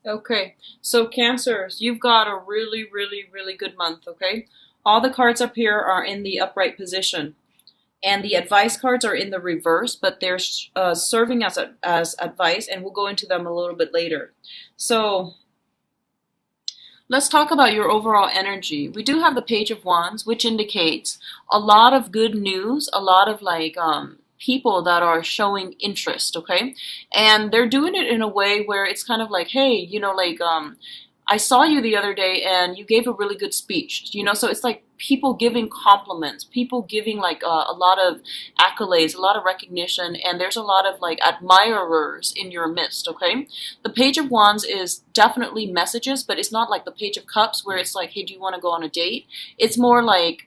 Okay, so Cancers, you've got a really, really, really good month, okay? All the cards up here are in the upright position, and the advice cards are in the reverse, but they're serving as advice, and we'll go into them a little bit later. So let's talk about your overall energy. We do have the Page of Wands, which indicates a lot of good news, a lot of people that are showing interest, okay? And they're doing it in a way where it's kind of like, hey, I saw you the other day and you gave a really good speech, so it's like people giving compliments, people giving a lot of accolades, a lot of recognition, and there's a lot of like admirers in your midst, okay? The Page of Wands is definitely messages, but it's not like the Page of Cups where it's like, hey, do you want to go on a date? It's more like,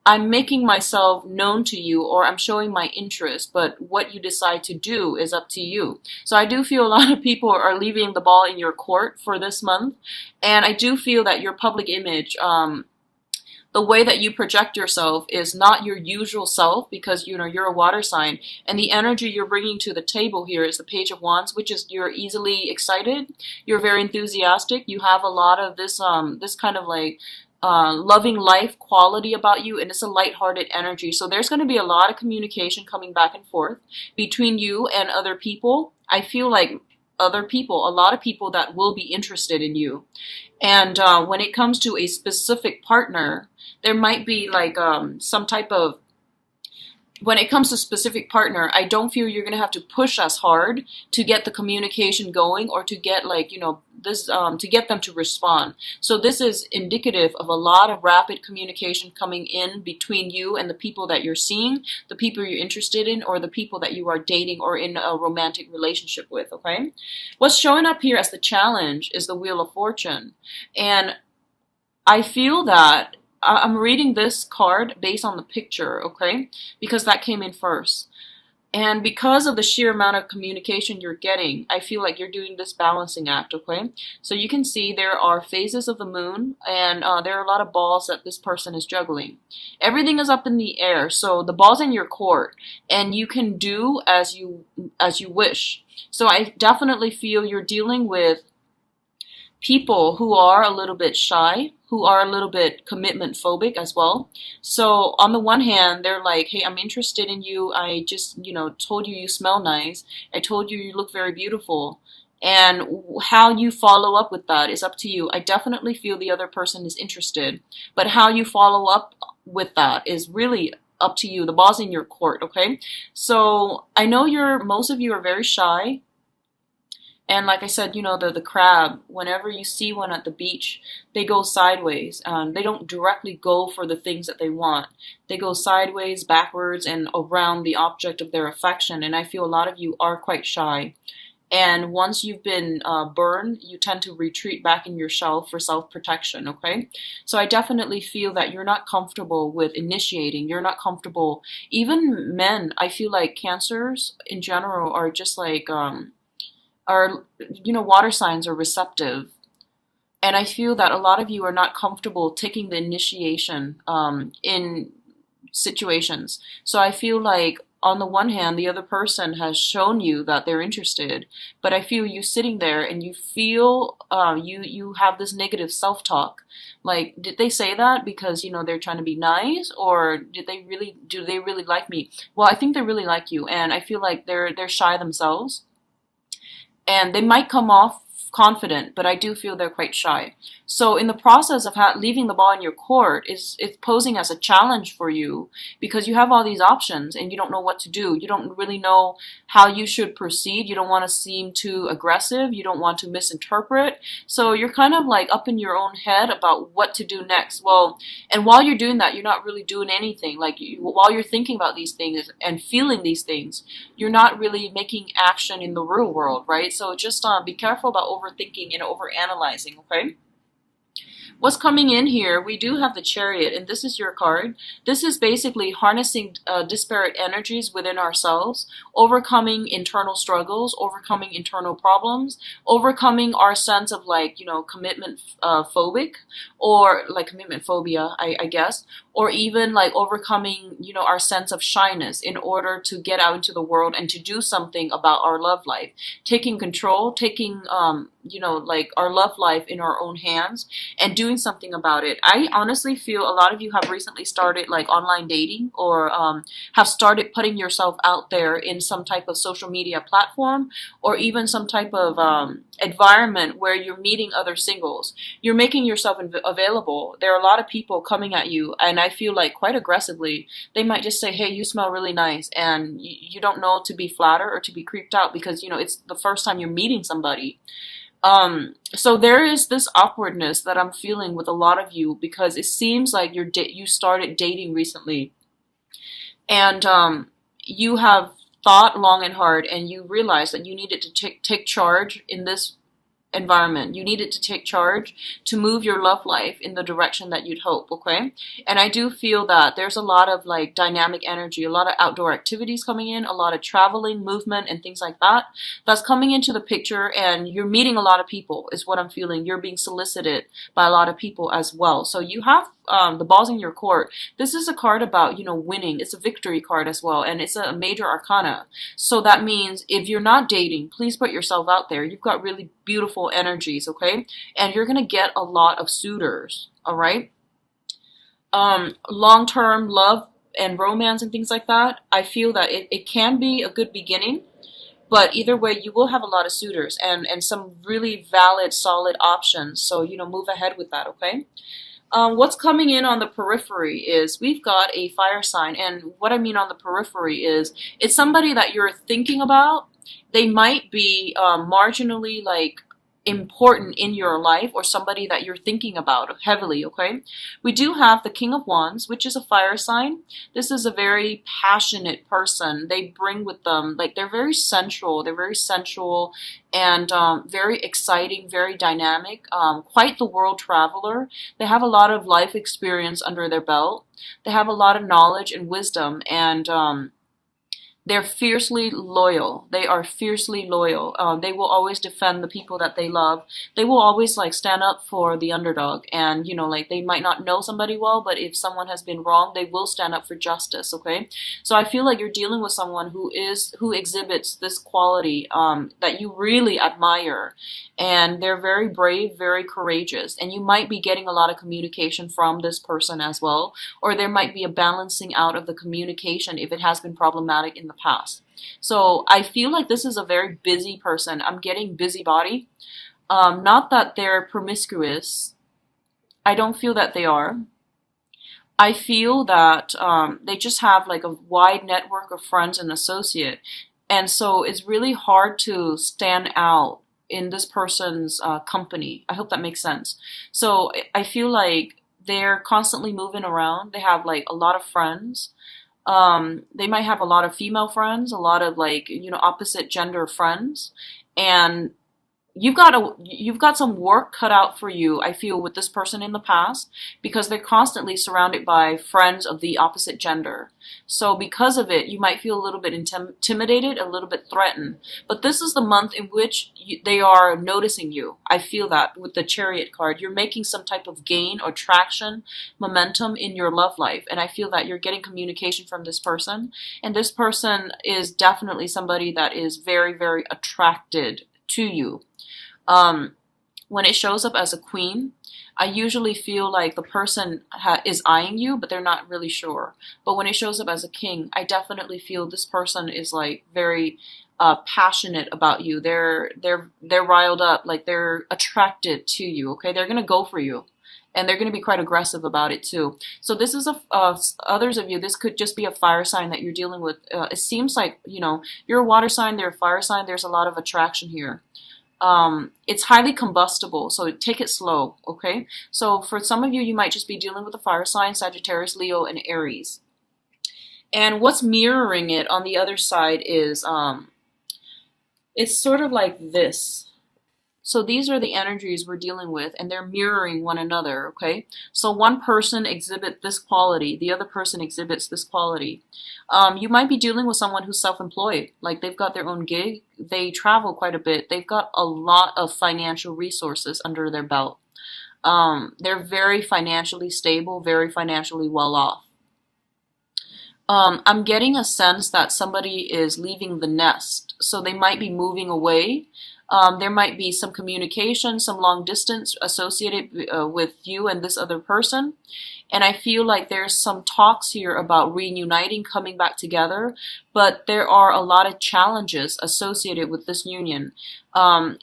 I'm making myself known to you, or I'm showing my interest, but what you decide to do is up to you. So I do feel a lot of people are leaving the ball in your court for this month, and I do feel that your public image, the way that you project yourself is not your usual self, because you're a water sign, and the energy you're bringing to the table here is the Page of Wands, which is you're easily excited, you're very enthusiastic, you have a lot of this kind of like loving life quality about you, and it's a lighthearted energy. So there's going to be a lot of communication coming back and forth between you and other people. I feel like other people, a lot of people that will be interested in you. And when it comes to a specific partner, there might be some type of, when it comes to specific partner, I don't feel you're going to have to push as hard to get the communication going, or to get to get them to respond. So this is indicative of a lot of rapid communication coming in between you and the people that you're seeing, the people you're interested in, or the people that you are dating or in a romantic relationship with, okay? What's showing up here as the challenge is the Wheel of Fortune. And I feel that I'm reading this card based on the picture, okay? Because that came in first. And because of the sheer amount of communication you're getting, I feel like you're doing this balancing act, okay? So you can see there are phases of the moon, and there are a lot of balls that this person is juggling. Everything is up in the air, so the ball's in your court, and you can do as you wish. So I definitely feel you're dealing with people who are a little bit shy, who are a little bit commitment phobic as well. So on the one hand, they're like, hey, I'm interested in you. I just, told you smell nice. I told you look very beautiful. And how you follow up with that is up to you. I definitely feel the other person is interested, but how you follow up with that is really up to you. The ball's in your court, okay? So I know most of you are very shy. And like I said, the crab, whenever you see one at the beach, they go sideways. They don't directly go for the things that they want. They go sideways, backwards, and around the object of their affection. And I feel a lot of you are quite shy. And once you've been burned, you tend to retreat back in your shell for self-protection, okay? So I definitely feel that you're not comfortable with initiating. You're not comfortable. Even men, I feel like Cancers in general are just like... water signs are receptive. And I feel that a lot of you are not comfortable taking the initiation in situations. So I feel like on the one hand, the other person has shown you that they're interested, but I feel you sitting there and you feel you have this negative self-talk. Like, did they say that because they're trying to be nice, or do they really like me? Well, I think they really like you, and I feel like they're shy themselves. And they might come off confident, but I do feel they're quite shy. So in the process of leaving the ball in your court, it's posing as a challenge for you, because you have all these options and you don't know what to do. You don't really know how you should proceed. You don't want to seem too aggressive. You don't want to misinterpret. So you're kind of like up in your own head about what to do next. Well, and while you're doing that, you're not really doing anything. Like while you're thinking about these things and feeling these things, you're not really making action in the real world, right? So just be careful about overthinking and overanalyzing, okay? What's coming in here, we do have the Chariot, and this is your card. This is basically harnessing disparate energies within ourselves, overcoming internal struggles, overcoming internal problems, overcoming our sense of commitment phobic, or like commitment phobia, I guess, or even like overcoming, our sense of shyness in order to get out into the world and to do something about our love life. Taking control, taking like our love life in our own hands and doing something about it. I honestly feel a lot of you have recently started like online dating, or have started putting yourself out there in some type of social media platform, or even some type of environment where you're meeting other singles. You're making yourself available. There are a lot of people coming at you, and I feel like quite aggressively. They might just say, hey, you smell really nice, and you don't know to be flattered or to be creeped out, because it's the first time you're meeting somebody. So there is this awkwardness that I'm feeling with a lot of you, because it seems like you started dating recently, and you have thought long and hard, and you realize that you needed to take charge in this environment. You needed to take charge to move your love life in the direction that you'd hope, okay? And I do feel that there's a lot of like dynamic energy, a lot of outdoor activities coming in, a lot of traveling, movement, and things like that that's coming into the picture, and you're meeting a lot of people is what I'm feeling. You're being solicited by a lot of people as well. So you have the balls in your court. This is a card about, winning. It's a victory card as well, and it's a major arcana. So that means if you're not dating, please put yourself out there. You've got really beautiful energies, okay? And you're going to get a lot of suitors, all right? Long-term love and romance and things like that, I feel that it can be a good beginning, but either way, you will have a lot of suitors and some really valid, solid options. So, move ahead with that, okay? What's coming in on the periphery is we've got a fire sign. And what I mean on the periphery is it's somebody that you're thinking about. They might be marginally like important in your life, or somebody that you're thinking about heavily, okay? We do have the King of Wands, which is a fire sign. This is a very passionate person. They bring with them, like, they're very sensual. They're very sensual and very exciting, very dynamic, quite the world traveler. They have a lot of life experience under their belt. They have a lot of knowledge and wisdom, and they're fiercely loyal. They are fiercely loyal. They will always defend the people that they love. They will always like stand up for the underdog. And like they might not know somebody well, but if someone has been wrong, they will stand up for justice. Okay, so I feel like you're dealing with someone who exhibits this quality that you really admire, and they're very brave, very courageous, and you might be getting a lot of communication from this person as well, or there might be a balancing out of the communication if it has been problematic in the past. So I feel like this is a very busy person. I'm getting busybody. Not that they're promiscuous. I don't feel that they are. I feel that they just have like a wide network of friends and associate. And so it's really hard to stand out in this person's company. I hope that makes sense. So I feel like they're constantly moving around. They have like a lot of friends. They might have a lot of female friends, a lot of like, opposite gender friends, and you've got some work cut out for you, I feel, with this person in the past, because they're constantly surrounded by friends of the opposite gender. So because of it, you might feel a little bit intimidated, a little bit threatened. But this is the month in which they are noticing you. I feel that with the Chariot card. You're making some type of gain or traction, momentum in your love life. And I feel that you're getting communication from this person. And this person is definitely somebody that is very, very attracted to you. When it shows up as a queen, I usually feel like the person is eyeing you, but they're not really sure. But when it shows up as a king, I definitely feel this person is like very passionate about you. They're riled up, like they're attracted to you. Okay, they're gonna go for you, and they're gonna be quite aggressive about it too. So this is others of you. This could just be a fire sign that you're dealing with. It seems like you're a water sign, they're a fire sign. There's a lot of attraction here. It's highly combustible, so take it slow, okay? So for some of you, you might just be dealing with a fire sign, Sagittarius, Leo, and Aries. And what's mirroring it on the other side is, it's sort of like this. So these are the energies we're dealing with, and they're mirroring one another, okay? So one person exhibits this quality, the other person exhibits this quality. You might be dealing with someone who's self-employed, like they've got their own gig, they travel quite a bit, they've got a lot of financial resources under their belt. They're very financially stable, very financially well off. I'm getting a sense that somebody is leaving the nest, so they might be moving away. There might be some communication, some long distance associated with you and this other person. And I feel like there's some talks here about reuniting, coming back together, but there are a lot of challenges associated with this union.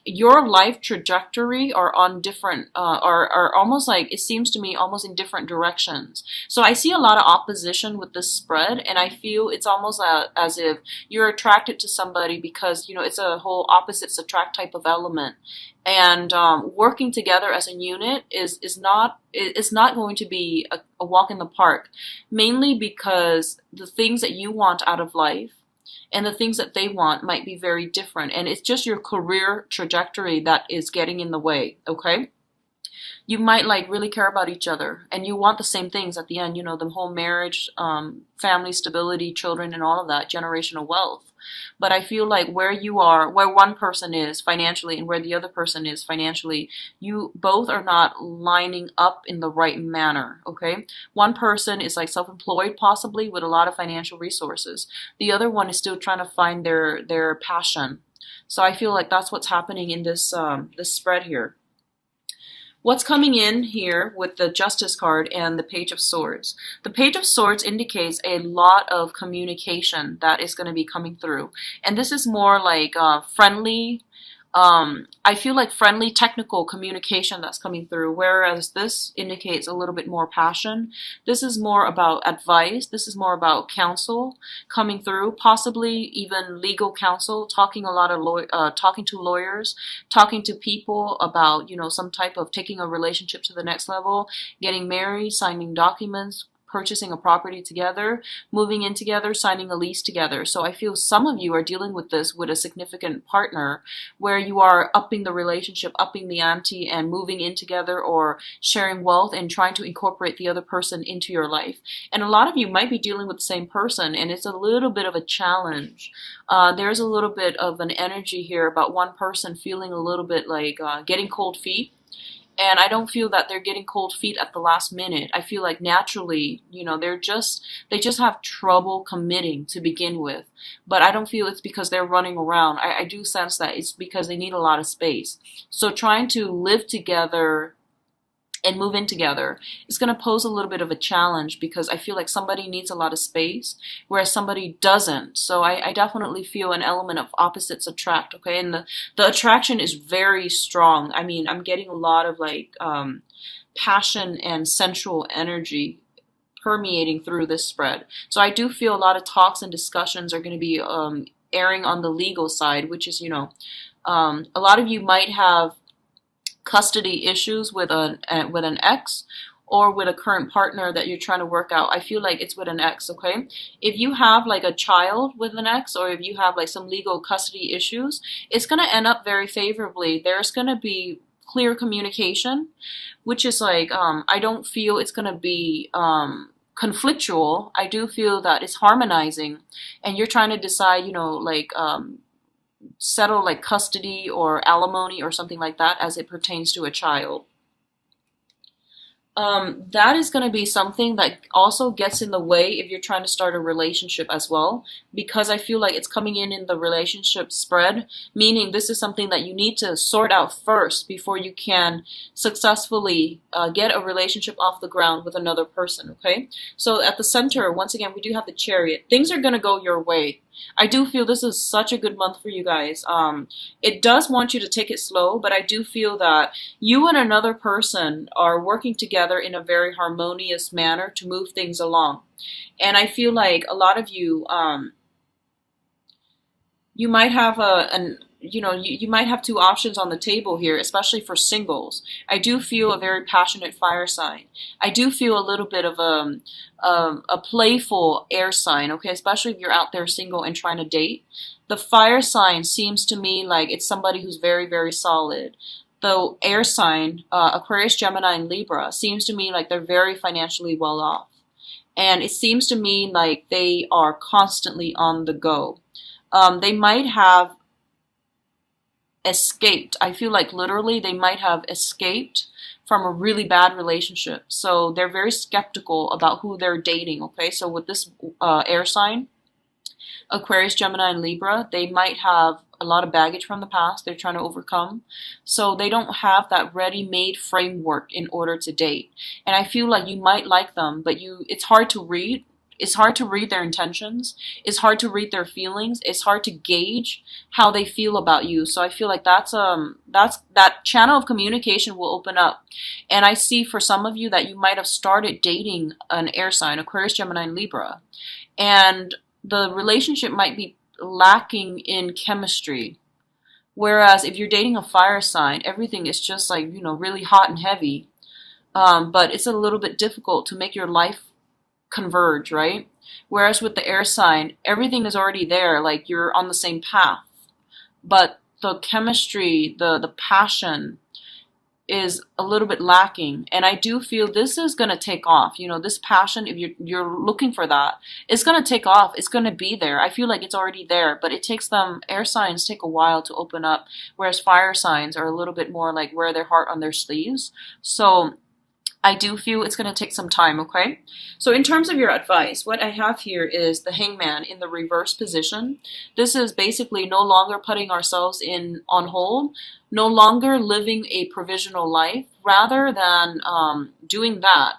Your life trajectory are on different, are almost like, it seems to me, almost in different directions. So I see a lot of opposition with this spread, and I feel it's almost as if you're attracted to somebody because, you know, it's a whole opposites attract type of element. And working together as a unit is not going to be a walk in the park, mainly because the things that you want out of life and the things that they want might be very different, and it's just your career trajectory that is getting in the way. Okay, you might like really care about each other and you want the same things at the end, you know, the whole marriage, family stability, children, and all of that, generational wealth. But I feel like where you are, where one person is financially and where the other person is financially, you both are not lining up in the right manner. Okay, one person is like self-employed, possibly with a lot of financial resources. The other one is still trying to find their passion. So I feel like that's what's happening in this spread here. What's coming in here with the Justice card and the Page of Swords? The Page of Swords indicates a lot of communication that is going to be coming through. And this is more like friendly, I feel like friendly technical communication that's coming through, whereas this indicates a little bit more passion. This is more about advice. This is more about counsel coming through, possibly even legal counsel, talking a lot of talking to lawyers, talking to people about, you know, some type of taking a relationship to the next level, getting married, signing documents, purchasing a property together, moving in together, signing a lease together. So I feel some of you are dealing with this with a significant partner where you are upping the relationship, upping the ante, and moving in together or sharing wealth and trying to incorporate the other person into your life. And a lot of you might be dealing with the same person, and it's a little bit of a challenge. There's a little bit of an energy here about one person feeling a little bit like getting cold feet. And I don't feel that they're getting cold feet at the last minute. I feel like naturally, you know, they just have trouble committing to begin with. But I don't feel it's because they're running around. I do sense that it's because they need a lot of space. So trying to live together and move in together is going to pose a little bit of a challenge because I feel like somebody needs a lot of space, whereas somebody doesn't. So I definitely feel an element of opposites attract, okay? And the attraction is very strong. I mean, I'm getting a lot of like passion and sensual energy permeating through this spread. So I do feel a lot of talks and discussions are going to be airing on the legal side, which is, you know, a lot of you might have custody issues with an ex or with a current partner that you're trying to work out. I feel like it's with an ex, okay? If you have like a child with an ex or if you have like some legal custody issues, it's going to end up very favorably. There's going to be clear communication, which is like, I don't feel it's going to be conflictual. I do feel that it's harmonizing and you're trying to decide, you know, like settle like custody or alimony or something like that as it pertains to a child. That is going to be something that also gets in the way if you're trying to start a relationship as well, because I feel like it's coming in the relationship spread, meaning this is something that you need to sort out first before you can successfully get a relationship off the ground with another person, okay? So at the center, once again, we do have the Chariot. Things are going to go your way. I do feel this is such a good month for you guys. It does want you to take it slow, but I do feel that you and another person are working together in a very harmonious manner to move things along. And I feel like a lot of you, you might have you might have two options on the table here, especially for singles. I do feel a very passionate fire sign. I do feel a little bit of a playful air sign, okay, especially if you're out there single and trying to date. The fire sign seems to me like it's somebody who's very, very solid. The air sign, Aquarius, Gemini, and Libra, seems to me like they're very financially well off. And it seems to me like they are constantly on the go. They might have escaped. I feel like literally they might have escaped from a really bad relationship. So they're very skeptical about who they're dating, okay? So with this air sign, Aquarius, Gemini, and Libra, they might have a lot of baggage from the past they're trying to overcome. So they don't have that ready-made framework in order to date. And I feel like you might like them, but it's hard to read. It's hard to read their intentions. It's hard to read their feelings. It's hard to gauge how they feel about you. So I feel like that's that channel of communication will open up. And I see for some of you that you might have started dating an air sign, Aquarius, Gemini, and Libra. And the relationship might be lacking in chemistry. Whereas if you're dating a fire sign, everything is just like, really hot and heavy. But it's a little bit difficult to make your life converge, right? Whereas with the air sign, everything is already there, like you're on the same path. But the chemistry, the passion is a little bit lacking. And I do feel this is going to take off. This passion, if you're looking for that, it's going to take off. It's going to be there. I feel like it's already there, but it takes them, air signs take a while to open up, whereas fire signs are a little bit more like wear their heart on their sleeves. So I do feel it's going to take some time, okay? So in terms of your advice, what I have here is the Hangman in the reverse position. This is basically no longer putting ourselves on hold, no longer living a provisional life, rather than doing that,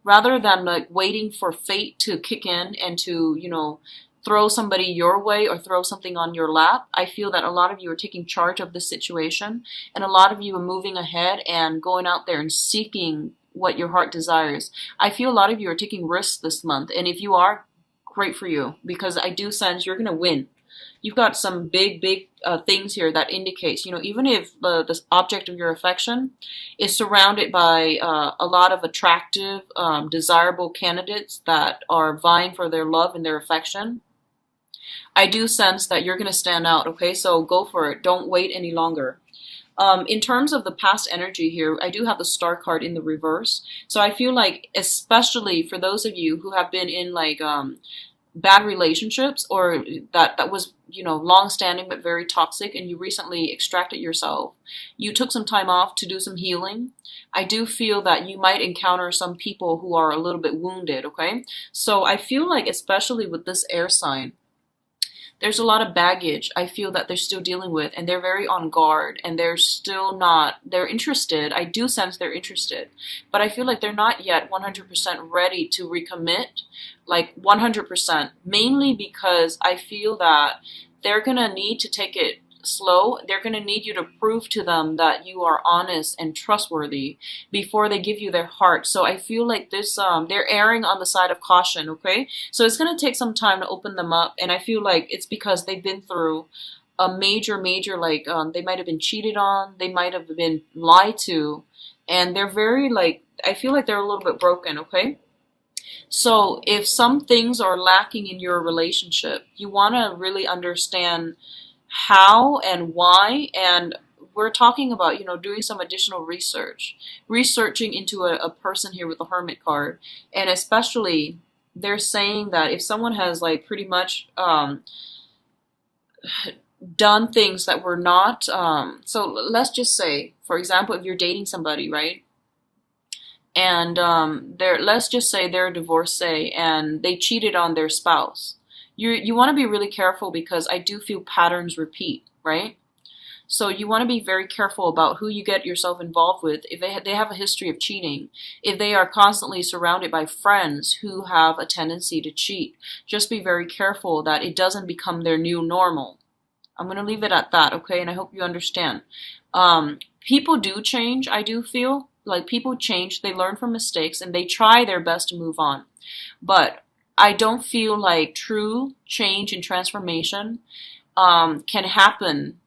rather than like waiting for fate to kick in and to, throw somebody your way or throw something on your lap. I feel that a lot of you are taking charge of this situation, and a lot of you are moving ahead and going out there and seeking what your heart desires. I feel a lot of you are taking risks this month, and if you are, great for you, because I do sense you're going to win. You've got some big things here that indicates, even if the object of your affection is surrounded by a lot of attractive, desirable candidates that are vying for their love and their affection, I do sense that you're going to stand out, okay? So go for it. Don't wait any longer. In terms of the past energy here, I do have the Star card in the reverse. So I feel like, especially for those of you who have been in like bad relationships, or that was, long-standing but very toxic, and you recently extracted yourself, you took some time off to do some healing. I do feel that you might encounter some people who are a little bit wounded, okay? So I feel like, especially with this air sign, there's a lot of baggage I feel that they're still dealing with, and they're very on guard, and they're interested. I do sense they're interested, but I feel like they're not yet 100% ready to recommit, like 100%, mainly because I feel that they're going to need to take it slow. They're going to need you to prove to them that you are honest and trustworthy before they give you their heart. So I feel like this, they're erring on the side of caution, okay? So it's going to take some time to open them up, and I feel like it's because they've been through a major, like, they might have been cheated on, they might have been lied to, and they're very, like, I feel like they're a little bit broken, okay? So if some things are lacking in your relationship, you want to really understand how and why, and we're talking about, doing some additional researching into a person here with the Hermit card. And especially, they're saying that if someone has like pretty much done things that were not, so let's just say, for example, if you're dating somebody, right? And let's just say they're a divorcee and they cheated on their spouse. You want to be really careful, because I do feel patterns repeat, right? So you want to be very careful about who you get yourself involved with. If they have a history of cheating, if they are constantly surrounded by friends who have a tendency to cheat, just be very careful that it doesn't become their new normal. I'm going to leave it at that, okay? And I hope you understand. People do change, I do feel. Like, people change, they learn from mistakes, and they try their best to move on. But I don't feel like true change and transformation can happen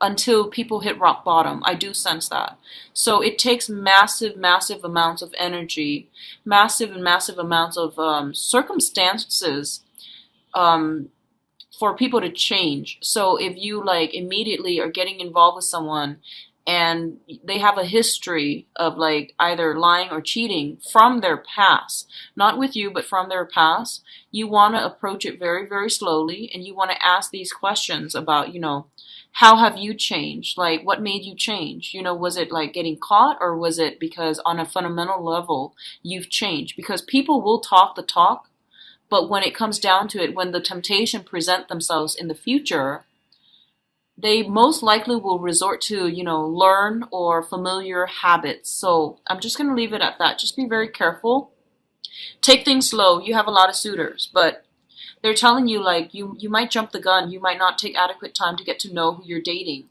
until people hit rock bottom. I do sense that. So it takes massive amounts of energy, massive amounts of circumstances for people to change. So if you like immediately are getting involved with someone and they have a history of like either lying or cheating from their past, not with you, but from their past, you want to approach it very slowly, and you want to ask these questions about, how have you changed? Like, what made you change? Was it like getting caught, or was it because on a fundamental level you've changed? Because people will talk the talk, but when it comes down to it, when the temptation present themselves in the future, they most likely will resort to, learn or familiar habits. So I'm just going to leave it at that. Just be very careful. Take things slow. You have a lot of suitors, but they're telling you like you might jump the gun. You might not take adequate time to get to know who you're dating.